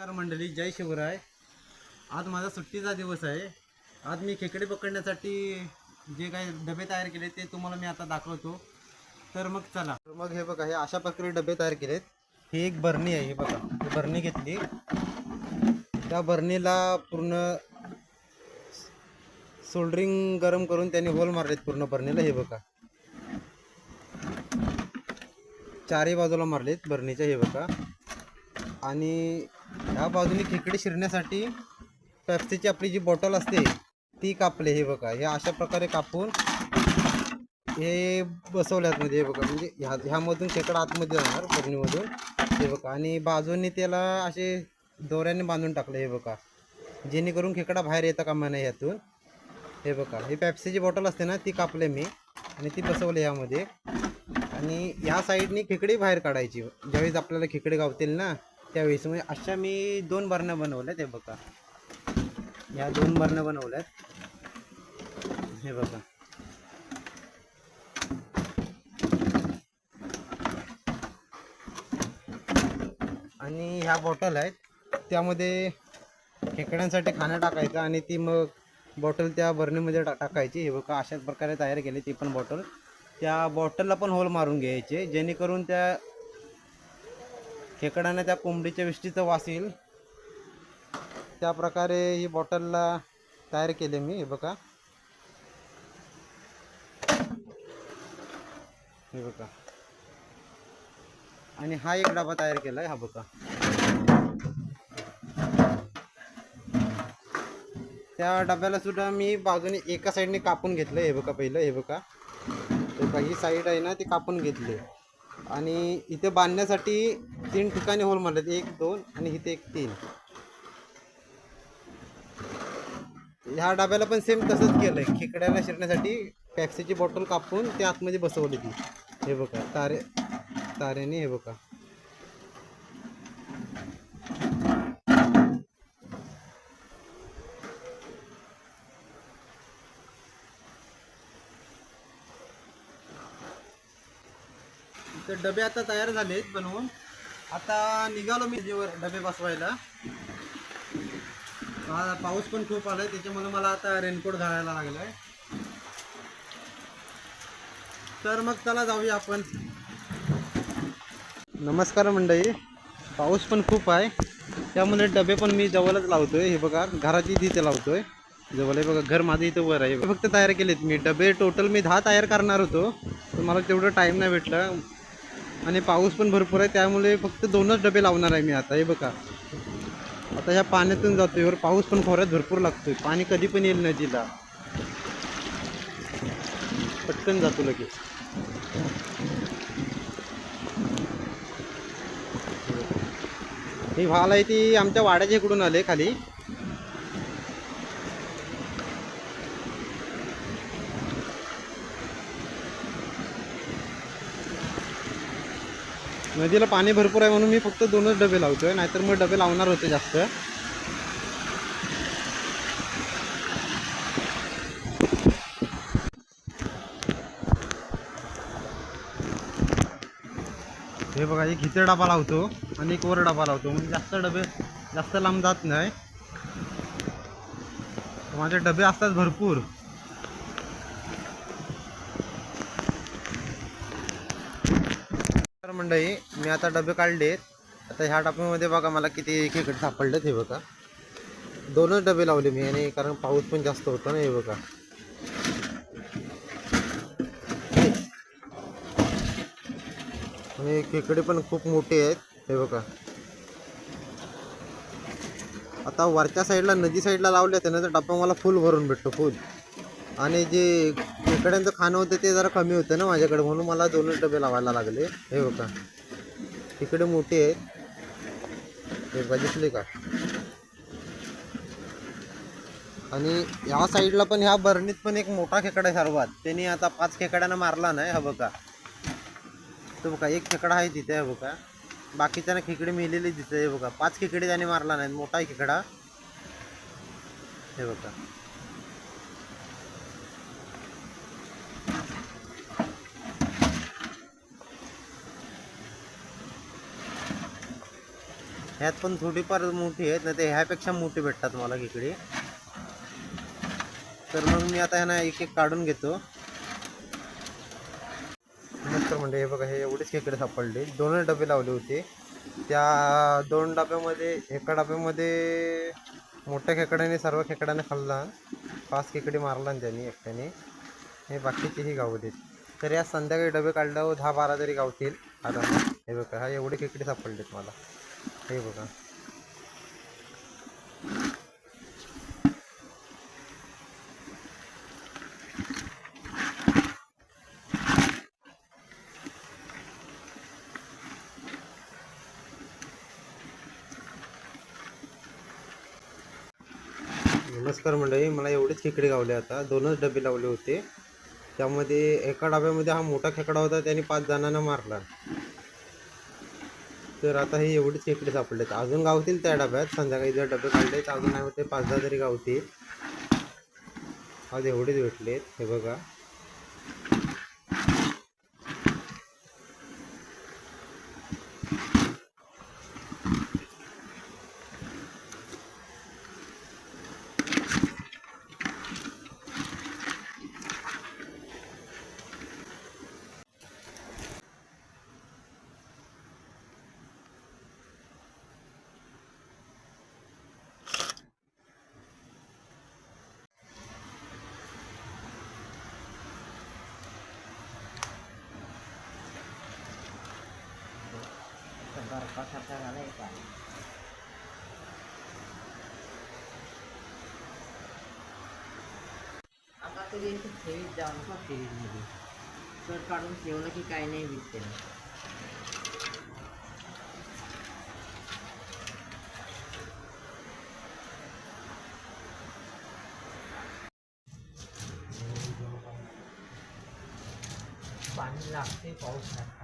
नमस्कार मंडळी, जय शिवराय. आज माझा सुट्टीचा दिवस आहे. आज मी खेकडे पकडण्यासाठी जे काही डबे तयार केले ते तुम्हाला मी आता दाखवतो. तर मग चला. मग हे बघा, हे अशा प्रकारे डबे तयार केलेत. ही एक बरणी आहे. हे बघा, ही बरणी घेतली. त्या बरणीला पूर्ण सोल्डरिंग गरम करून त्याने होल मारलेत पूर्ण बरणीला. हे बघा, चारही बाजूला मारलेत बरणीच्या. हे बघा, आणि ह्या बाजूने खेकडे शिरण्यासाठी पेप्सीची आपली जी बॉटल असते ती कापले. हे बघा, हे अशा प्रकारे कापून हे बसवले आतमध्ये. हे बघा, म्हणजे ह्यामधून खेकडा आतमध्ये जाणार बरणीमधून. हे बघा, आणि बाजूने त्याला असे दोऱ्याने बांधून टाकले. हे बघा, जेणेकरून खेकडा बाहेर येता कामा नये ह्यातून. हे बघा, ही पेप्सीची बॉटल असते ना, ती कापले मी आणि ती बसवली यामध्ये. आणि ह्या साईडने खेकडे बाहेर काढायची ज्यावेळेस आपल्याला खेकडे गावतील ना त्यावेळेस. म्हणजे अशा मी 2 बरण्या बनवल्यात. हे बघा, ह्या 2 बरण्या बनवल्यात. हे बघा, आणि ह्या बॉटल आहेत, त्यामध्ये खेकड्यांसाठी खाणं टाकायचं आणि ती मग बॉटल त्या बरणीमध्ये टाकायची. हे बघा, अशाच प्रकारे तयार केली ती पण बॉटल. त्या बॉटलला पण होल मारून घ्यायचे जेणेकरून त्या खेकड्यांना त्या कोंबडीच्या विष्टीचं वास येईल. त्या प्रकारे ही बॉटलला तयार केले मी. हे बघा, हे बघा, आणि हा एक डबा तयार केला आहे. हा बघा, त्या डब्याला सुद्धा मी बाजूने एका साईडने कापून घेतलं. हे बघा, पहिलं हे बघा, ही साईड आहे ना ती कापून घेतली. आणि इथे बांधण्यासाठी 3 ठिकाणी होल मारलेत, 1 2 आणि इथे 1 3. ह्या डब्याला पण सेम तसंच केलंय. खेकड्याला शिरण्यासाठी पॅप्सीची बॉटल कापून ते आतमध्ये बसवली ती. हे बघा, तारेने. हे बघा, तर डबे आता तयार झालेत बनवून. आता निघालो मी डबे बसवायला. पाऊस पण खूप आलाय, त्याच्यामुळे मला आता रेनकोट घालायला लागलाय. तर मग चला जाऊया आपण. नमस्कार मंडळी, पाऊस पण खूप आहे त्यामुळे डबे पण मी जवळच लावतोय. हे बघा, घराची तिथे लावतोय जवळ. हे बघा, घर माझं इथं वर आहे. फक्त तयार केलेत मी डबे. टोटल मी 10 तयार करणार होतो, तर मला तेवढं टाईम नाही भेटला आणि पाऊस पण भरपूर आहे, त्यामुळे फक्त 2च डबे लावणार आहे मी आता. हे बघा, आता ह्या पाण्यातून जातोय वर. पाऊस पण खोऱ्यात भरपूर लागतोय. पाणी कधी पण येईल नदीला, पटकन जातो लगेच. ही वाल आहे ती आमच्या वाड्याच्या इकडून आले खाली. नदीला पाणी भरपूर आहे म्हणून मी फक्त 2च डबे लावतोय, नाहीतर मग डबे लावणार होते जास्त. हे बघा, एक इथे डबा लावतो आणि एक वर डबा लावतो, म्हणजे जास्त डबे जास्त लांब जात नाही. माझे डबे असतात भरपूर. तर मंडळी, मी आता डबे काढलेत. आता ह्या डब्यामध्ये बघा मला किती खेकडे सापडलेत. हे बघा, 2च डबे लावले मी, आणि कारण पाऊस पण जास्त होता ना. हे बघा, आणि खेकडे पण खूप मोठे आहेत. हे बघा, आता वरच्या साईडला नदी साईडला लावले होते ना तर डब्बा मला फुल भरून भेटतो, फुल. आणि जे खेकड्यांचं खाणं होतं ते जरा कमी होतं ना माझ्याकडे, म्हणून मला 2च डबे लावायला लागले. हे बघा, खेकडे मोठे आहेत. हे बघितले का? आणि ह्या साईडला पण, ह्या बरणीत पण एक मोठा खेकडा आहे सर्वात. त्यांनी आता 5 खेकड्यांना मारला नाही. हा बघा, तो बघा, एक खेकडा आहे तिथे. हे बघा, बाकीच्यांना खेकडे मेलेले दिसते. हे बघा, 5 खेकडे त्याने मारला नाही, मोठा आहे खेकडा. हे बघा, ह्यात पण थोडीफार मोठी आहेत, नाही तर ह्यापेक्षा मोठी भेटतात मला खेकडी. तर मग मी आता ह्यांना एक एक काढून घेतो. नंतर म्हणजे हे बघा, हे एवढेच खेकडे सापडले. 2च डबे लावले होते. त्या 2 डब्यामध्ये एका डब्यामध्ये मोठ्या खेकड्याने सर्व खेकड्याने खाल्ला. 5 खेकडे मारला आणि त्यांनी एकट्याने. हे बाकीचेही गावलेत. तर या संध्याकाळी डबे काढल्यावर 10-12 तरी गावतील. आता हे बघा, हा एवढे खेकडे सापडलेत मला. हे बघा. नमस्कार मंडळी, मला एवढेच खेकडे गावले. आता 2च डबे लावले होते. त्यामध्ये एका डब्यामध्ये हा मोठा खेकडा होता, त्याने 5 जणांना मारला. तर आता हे एवढेच खेकडे सापडलेत. अजून गावतील त्या डब्यात. संध्याकाळी जर डबे काढले तर अजून नाही होते 5-10 तरी गावतील. आज एवढेच भेटलेत. हे बघा. आता तरी ठेवीत जाऊ नका, फ्रीजमध्ये तर काढून ठेवलं की काही नाही विकते. पाणी लागते, पाऊस लागते.